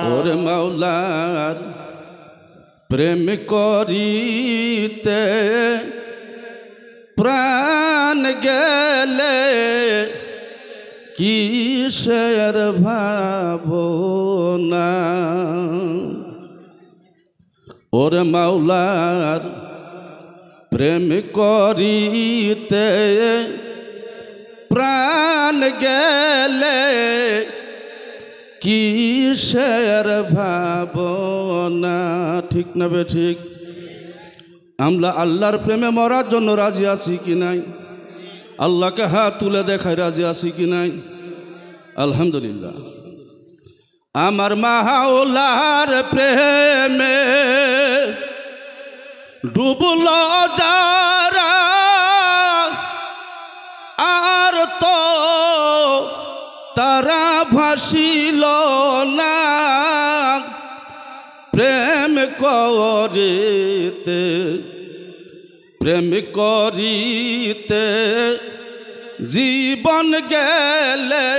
ওরে মাওলার প্রেম করিতে প্রাণ গেলে কিসের ভাবনা। ওরে মাওলার প্রেম করিতে প্রাণ গেলে কিসের ভাবনা। ঠিক না বে ঠিক? আমরা আল্লাহর প্রেমে মরার জন্য রাজি আছি কি নাই? আল্লাহকে হাত তুলে দেখায় রাজি আছি কি নাই? আলহামদুলিল্লাহ। আমার মাওলার প্রেমে ডুবল যারা আর তো তারা ভাসিল না। প্রেম করিতে জীবন গেলে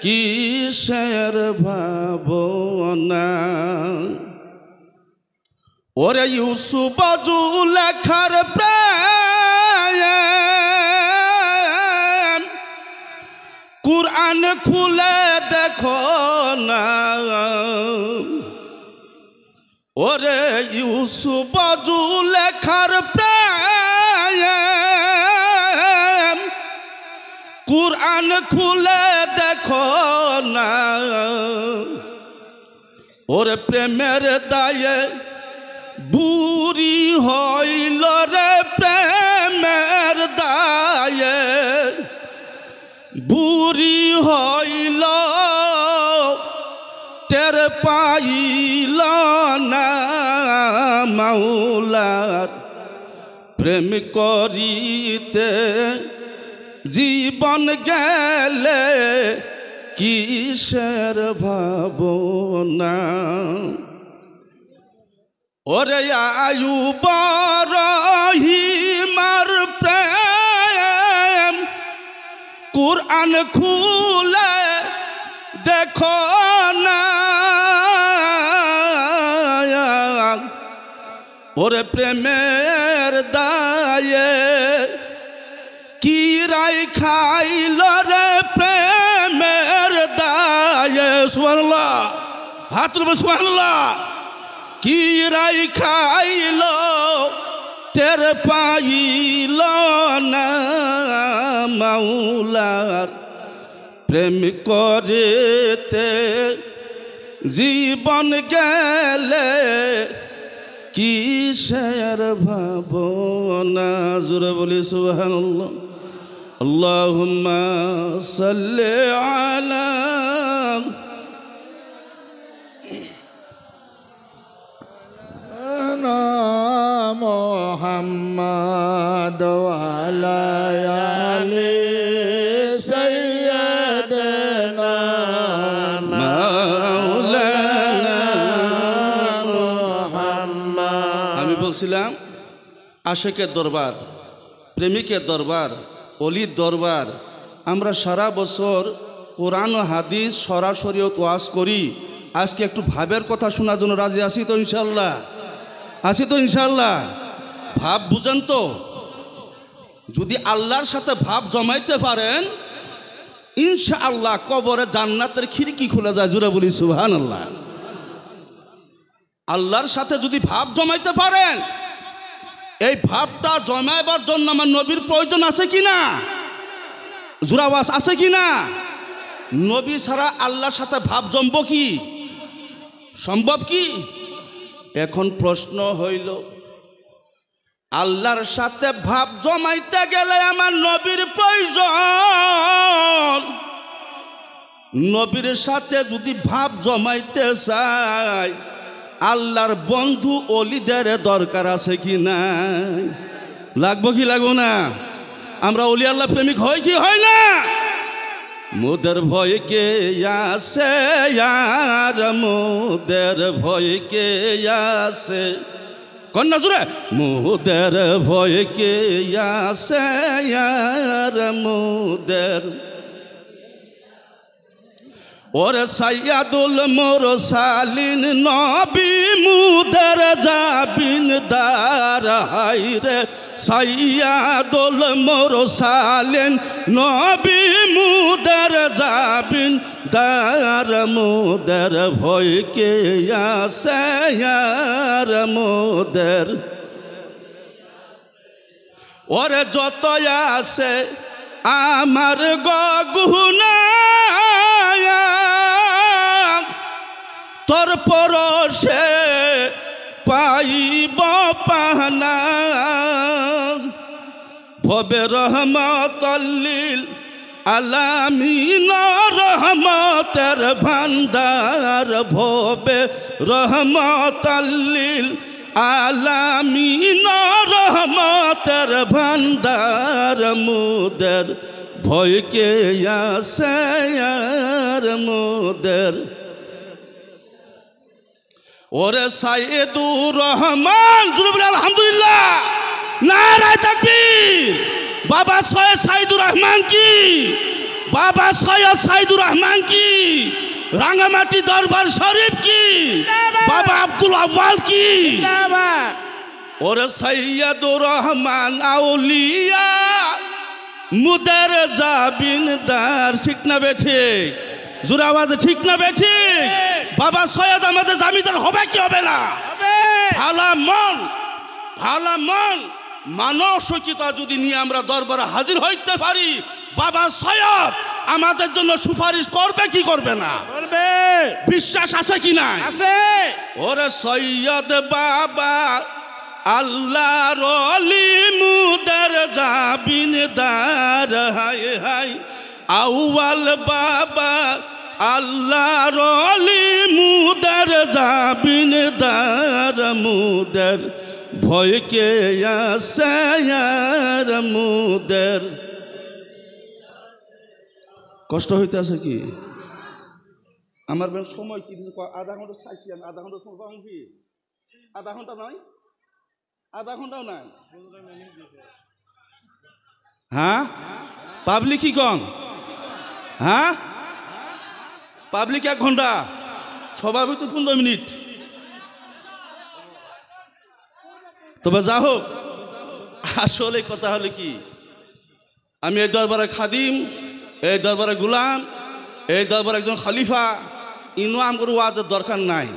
কিসের ভাবনা। ওরে ইউসুফ জুলেখার প্রেম কুরআন খুলে দেখো না। ওরে ইউসুফ জুলেখার প্রেম কুরআন খুলে দেখো না। ওরে প্রেমের দায়ে বুড়ি হইল রে, প্রেমের দায়ে বুড়ি হইল, টের পাইল না। মাওলার প্রেম করিতে জীবন গেলে কিসের ভাবনা। ওরে আয়ুব রহিমার প্রেম কুরআন খুলে দেখো না। ওরে প্রেমের দায়ে কি রাই খাইল রে, প্রেমের দায়ে সুবহানাল্লাহ, হাত তুলবে সুবহানাল্লাহ। কি রাই খাইল টের পাইল না। মাওলার প্রেম করিতে জীবন গেলে কিসের ভাবনা। জোরে বলি সুবহানাল্লাহ। আল্লাহুম্মা সাল্লি আলা মুহাম্মাদ ওয়া আলা আলি সাইয়্যিদিনা মাওলানা মুহাম্মদ। আমি বলছিলাম আশেকের দরবার, প্রেমিকের দরবার, অলির দরবার। আমরা সারা বছর কোরআন ও হাদিস সরাসরি ওয়াজ করি। আজকে একটু ভাবের কথা শোনার জন্য রাজি আছি তো ইনশাল্লাহ? আছি তো ইনশাল্লাহ? ভাব বুঝেন তো? যদি আল্লাহর সাথে ভাব জমাইতে পারেন ইনশাআল্লাহ কবরে জান্নাতের খিড়কি খুলে যায়। জোরে বলি সুবহানাল্লাহ। আল্লাহর সাথে যদি ভাব জমাইতে পারেন, এই ভাবটা জমাইবার জন্য আমার নবীর প্রয়োজন আছে কিনা? জোরাওয়াজ আছে কিনা? নবী ছাড়া আল্লাহর সাথে ভাব জমব কি? সম্ভব কি? এখন প্রশ্ন হইল, আল্লাহর সাথে ভাব জমাইতে গেলে আমার নবীর প্রয়োজন। নবীর সাথে যদি ভাব জমাইতে চাই আল্লাহর বন্ধু অলিদের দরকার আছে কি নাই? লাগবো কি লাগবো না? আমরা অলি আল্লাহ প্রেমিক হয় কি হয় না? মোদের ভয় কে আসে यार, মোদের ভয় কে আসে, কন্যা জুড়ে মোদের ভয় কে আসে यार, মোদের। ওরে সাইয়াদুল মুরসালিন নবী মুদের জাবিন দার হাইরে সাইয়াদুল মুরসালিন নবী মুদের জাবিন দার মুদের ভয় কে আছে আর মুদের ওরে যত আছে আমার গুনাহ তোর পরশে পাইব পাহনা ভবে রহমতুল্লিল আলামিন রহমতের ভান্ডার ভবে রহমতুল্লিল আলামিন রহমতের ভান্ডার মুদের ভয় কে আছে আর মুদের ওরে সাইয়েদুর রহমান আলহামদুলিল্লাহ নারায়ে তাকবীর বাবা সৈয়দ সাইদুর রহমান কি বাবা সৈয়দ সাইদুর রহমান কি রাঙ্গামাটি দরবার শরীফ কি বাবা আব্দুল আউয়াল কি ওরে সাইয়েদুর রহমান আউলিয়া মুদের জাবিনদার ঠিক না বেঠিক জোরে আওয়াজ ঠিক না বেঠিক বাবা সৈয়দ আমাদের জামিনদার হবে কি হবে না ভালো মন মানসিকতা যদি নিয়ে আমরা দরবারে হাজির হইতে পারি বাবা সৈয়দ আমাদের জন্য সুপারিশ করবে কি করবে না করবে বিশ্বাস আছে কি না আছে ওরে সৈয়দ বাবা আল্লাহর ওলি মুদের জাবিনদার হায় হায় আউয়াল বাবা আল্লাহর ওলি মুদের জাবিনদার মুদের ভয় কে আছে আর মুদের কষ্ট হইতে আছে কি আমার সময় কি আধা ঘন্টা চাইছি আমি আধা ঘন্টা সময় পাবো কি আধা ঘন্টা নয় আধা ঘন্টাও নাই হ্যাঁ পাবলিক কি কম হ্যাঁ পাবলিক 1 ঘন্টা সবার ভিতরে 15 মিনিট তবে যা হোক আসলে কথা হলো কি আমি এই দরবারে খাদিম এই দরবারে গুলাম এই দরবারে একজন খলিফা ইনো আমার ওয়াজের দরকার নাই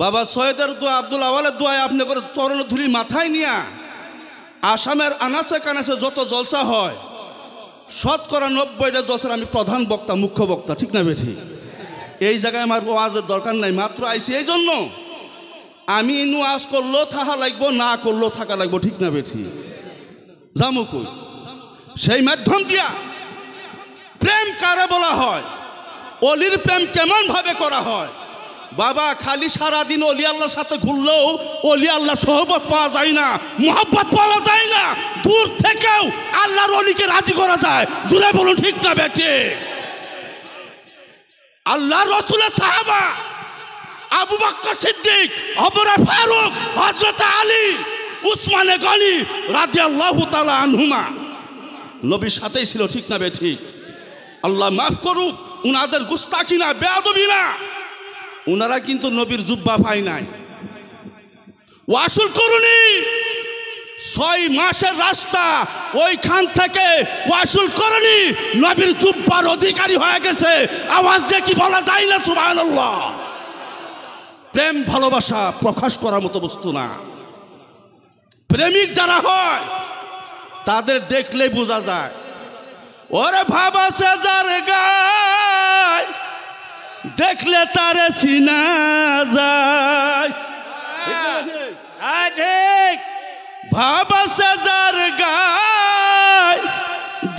বাবা সৈয়দের দোয়া আব্দুল আওয়ালের দোয়ায় আপনি করে চরণ ধুলি মাথায় নিয়া আসামের আনাসে কানাসে যত জলসা হয় 90% জলসার আমি প্রধান বক্তা মুখ্য বক্তা ঠিক না বেঠি এই জায়গায় আমার ওয়াজের দরকার নাই মাত্র আইসি এই জন্য আমি ওয়াজ করলেও থাকা লাগবো না করলেও থাকা লাগবো ঠিক না বেঠি জামু কই সেই মাধ্যম দিয়া প্রেম কারে বলা হয় অলির প্রেম কেমন ভাবে করা হয় বাবা খালি সারাদিন অলি আল্লাহর সাথে ঘুরলেও অলি আল্লাহ সোহবত পাওয়া যায় না মোহাব্বত পাওয়া যায় না দূর থেকেও আল্লাহর অলিকে রাজি করা যায় জুড়ে বলুন ঠিক না বেঠি আল্লাহর রাসূলের সাহাবা আবু বকর সিদ্দিক ওমর ফারুক হযরত আলী উসমান গনি রাদিয়াল্লাহু তাআলা আনহুমা নবীর সাথেই ছিল ঠিক না বেঠিক আল্লাহ মাফ করুক উনাদের গুস্তাখি না বেয়াদবি না উনারা কিন্তু নবীর জুব্বা পায় নাই ওয়াসুল করুনি 6 মাসের রাস্তা ওইখান থেকে ওয়াসুল করুনি নবীর জুব্বার অধিকারী হয়ে গেছে আওয়াজ দিয়ে কি বলা যায় না সুবহানাল্লাহ প্রেম ভালোবাসা প্রকাশ করার মতো বস্তু না প্রেমিক যারা হয় তাদের দেখলেই বোঝা যায় ওরে ভাবা সে যার গায় দেখলে তারে চিনা যায় ঠিক ভাবা সে যার গায়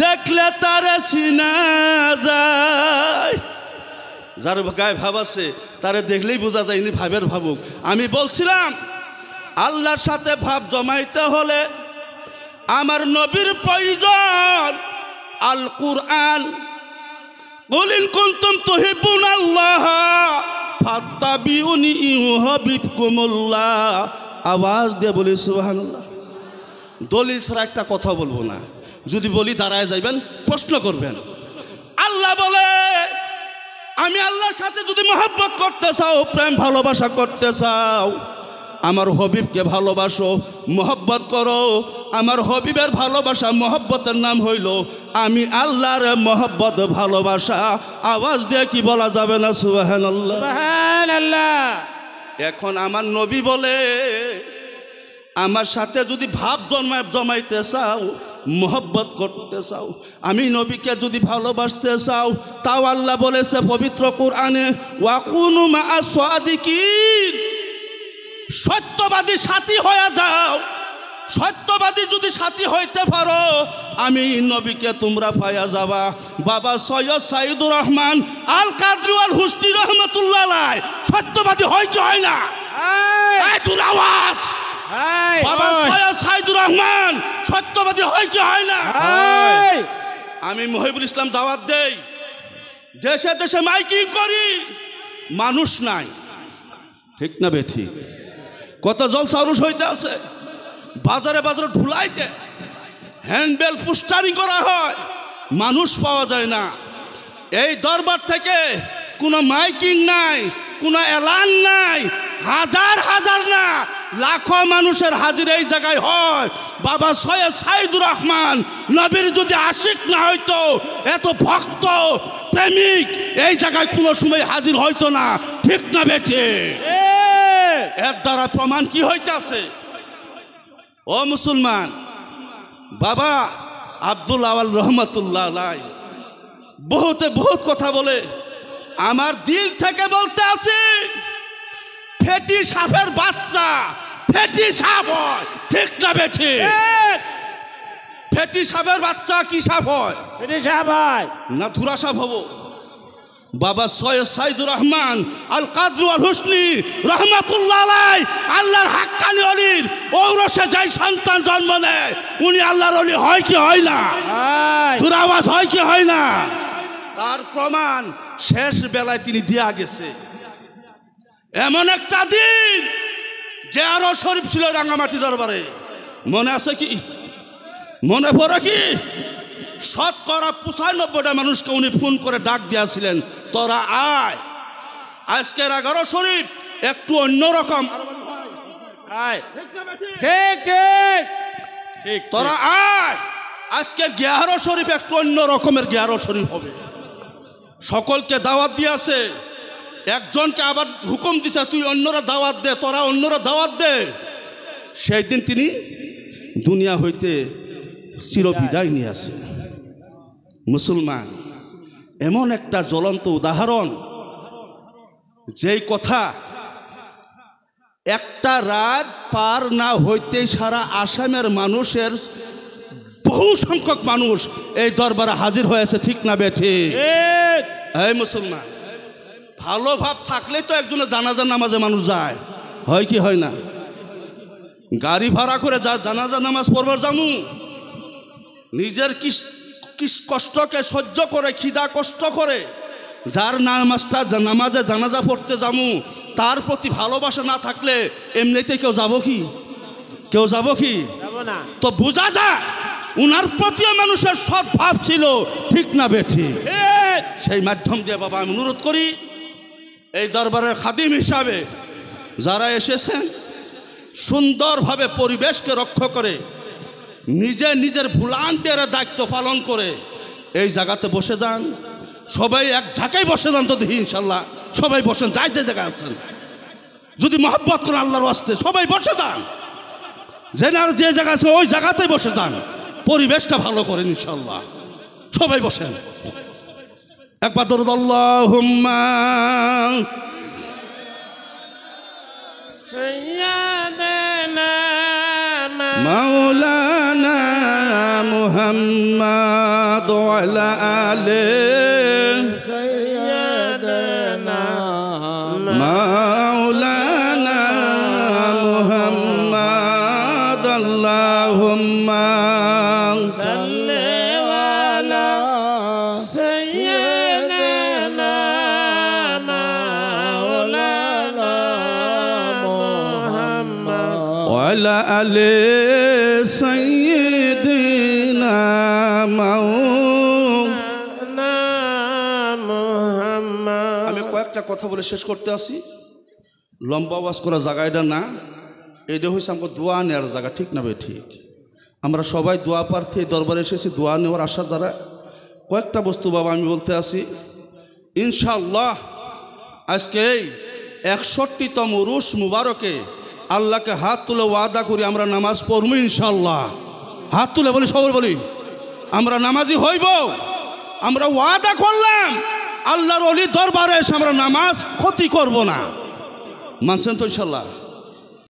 দেখলে তারে চিনা যায় যার গায়ে ভাব আছে তারে দেখলেই বোঝা যায় ইনি ভাবের ভাবুক আমি বলছিলাম আল্লাহর সাথে ভাব জমাইতে হলে আমার নবীর প্রয়োজন আল কুরআন কুল ইন কুনতুম তুহিব্বুনাল্লাহ ফাত্তাবিউনি ইউহিব্বুকুমুল্লাহ আওয়াজ দিয়ে বলি সুবহানাল্লাহ দলিল ছাড়া একটা কথা বলবো না যদি বলি দাঁড়ায় যাইবেন প্রশ্ন করবেন আল্লাহ বলে আমি আল্লাহর সাথে যদি মহব্বত করতে চাও, প্রেম ভালোবাসা করতে চাও, আমার হবিবকে ভালোবাসো, মহব্বত করো। আমার হবিবের ভালোবাসা মহব্বতের নাম হইল আমি আল্লাহর মহব্বত ভালোবাসা। আওয়াজ দিয়ে কি বলা যাবে না সুবহানাল্লাহ? সুবহানাল্লাহ। এখন আমার নবী বলে আমার সাথে যদি ভাব জমাইতে চাও, মহব্বত করতে চাও, আমি নবীকে যদি ভালোবাসতে চাও, তাও আল্লাহ বলেছে পবিত্র কোরআনে ওয়াকুনু মা'আস সাদিকিন, সত্যবাদী সাথী হয়ে যাও। সত্যবাদী যদি সাথী হইতে পারো, আমি নবীকে তোমরা পাইয়া যাবা। বাবা সৈয়দ সাইদুর রহমান আল কাদরি আল হুসনি রহমাতুল্লাহ আলাইহি সত্যবাদী হয় কি হয় না? এই তোর আওয়াজ। বাবা সৈয়দ সাইদুর রহমান সত্যবাদী হয় কি হয় না? আমি মহিবুল ইসলাম দাওয়াত দেই, দেশে দেশে মাইকিং করি, মানুষ নাই, ঠিক না বেঠিক? কত জলসা আরুষ হইতে আছে, বাজারে বাজারে ঢুলাইতে হ্যান্ডবেল পোস্টারিং করা হয়, মানুষ পাওয়া যায় না। এই দরবার থেকে কোনো মাইকিং নাই, কোনো এলান নাই, হাজার হাজার না লাখো মানুষের হাজির এই জায়গায় হয়। বাবা সৈয়দ সাইদুর রহমান নবীর যদি আশিক না হইতো, এত ভক্ত প্রেমিক এই জায়গায় কোনো সময় হাজির হইতো না, ঠিক না বেঠে? এর দ্বারা প্রমাণ কি হইতেছে? ও মুসলমান, বাবা আব্দুল আওয়াল রহমতুল্লাহ আলাইহি বহুত কথা বলে, আমার দিল থেকে বলতে আছে, ফেটি সাপের বাচ্চা ফেটি সাপ হয়, ঠিক না বেঠে? ফেটি সাপের বাচ্চা কি সাপ হয়? ফেটি সাপ হয় না ধুরা সাপ হবো? বাবা সৈয়দ সাইদুর রহমান আল কাদরি আল হুসনি রহমাতুল্লাহ আলাইহি আল্লাহর হাক্কানি ওলির ঔরসে যাই সন্তান জন্ম নেয়, উনি আল্লাহর ওলি হয় কি হয় না? ধুরা আওয়াজ হয় কি হয় না? তার প্রমাণ শেষ বেলায় তিনি দিয়া গেছে। এমন একটা দিন যে আরো শরীফ ছিল রাঙ্গামাটি দরবারে, মনে আছে কি? মনে পড়ে কি? শতকরা ৯৫টা মানুষকে উনি ফোন করে ডাক দিয়েছিলেন, তোরা আয়। আজকের 11 শরীফ একটু অন্যরকম, ঠিক তোরা আয়। আজকে 11 শরীফ একটু অন্য রকমের 11 শরীফ হবে। সকলকে দাওয়াত দিয়েছে, একজনকে আবার হুকুম দিছে তুই অন্যরা দাওয়াত দে, তোরা অন্যরা দাওয়াত দে। সেই দিন তিনি দুনিয়া হইতে চিরবিদায় নিয়ে আসে। মুসলমান এমন একটা জ্বলন্ত উদাহরণ, যেই কথা একটা রাত পার না হইতে সারা আসামের মানুষের বহু সংখ্যক মানুষ এই দরবারে হাজির হয়েছে, ঠিক না বেঠে? এই মুসলমান, ভালো ভাব থাকলেই তো একজনের জানাজার নামাজে মানুষ যায়, হয় কি হয় না? গাড়ি ভাড়া করে জানাজা নামাজ পড়বার জামু, নিজের কষ্টকে সহ্য করে, খিদা কষ্ট করে যার নামাজে জানাজা পড়তে যামু, তার প্রতি ভালোবাসা না থাকলে এমনিতে কেউ যাব কি? কেউ যাব কি? তো বোঝা যায় উনার প্রতিও মানুষের সৎ ভাব ছিল, ঠিক না বেঠি? সেই মাধ্যম দিয়ে বাবা আমি অনুরোধ করি, এই দরবারের খাদিম হিসাবে যারা এসেছেন, সুন্দরভাবে পরিবেশকে রক্ষা করে নিজের ভুলান্টের দায়িত্ব পালন করে এই জায়গাতে বসে যান। সবাই এক ঝাঁকায় বসে যান তো দেখি, ইনশাল্লাহ সবাই বসেন, যাই যে জায়গায় আছেন। যদি মহব্বত করেন আল্লাহর ওয়াস্তে সবাই বসে যান, যে জায়গা আছে ওই জায়গাতেই বসে যান, পরিবেশটা ভালো করেন ইনশাল্লাহ। সবাই বসেন, একবার দরুদ আল্লাহুম্মা সাইয়্যিদানা মাওলানা মুহাম্মাদ ওয়া আলা আলিহি সাইয়্যিদানা মাওলানা মুহাম্মাদ আল্লাহুম্মা সাল্লি আলা সাইয়্যিদানা মাওলানা মুহাম্মদ ওয়া আলা আলিহি সাইয়্যিদিনা মুহাম্মদ কথা বলে শেষ করতে আসি, লম্বা ওয়াজ করা জায়গা এটা না, এটা হয়েছে আমাকে দোয়া নেওয়ার জায়গা, ঠিক না ভাই? ঠিক। আমরা সবাই দোয়া প্রার্থী দরবারে এসেছি দোয়া নেওয়ার আশা দ্বারা। কয়েকটা বস্তু বাবা আমি বলতে আসি, ইনশাআল্লাহ আজকে এই 61তম উরুস মুবারকে আল্লাহকে হাত তুলে ওয়াদা করি আমরা নামাজ পড়ব ইনশাআল্লাহ। হাত তুলে বলি, সবাই বলি, আমরা নামাজি হইব। আমরা ওয়াদা করলাম আল্লাহর ওলির দরবারে এসে আমরা নামাজ ক্ষতি করব না। মানছেন তো ইনশাআল্লাহ?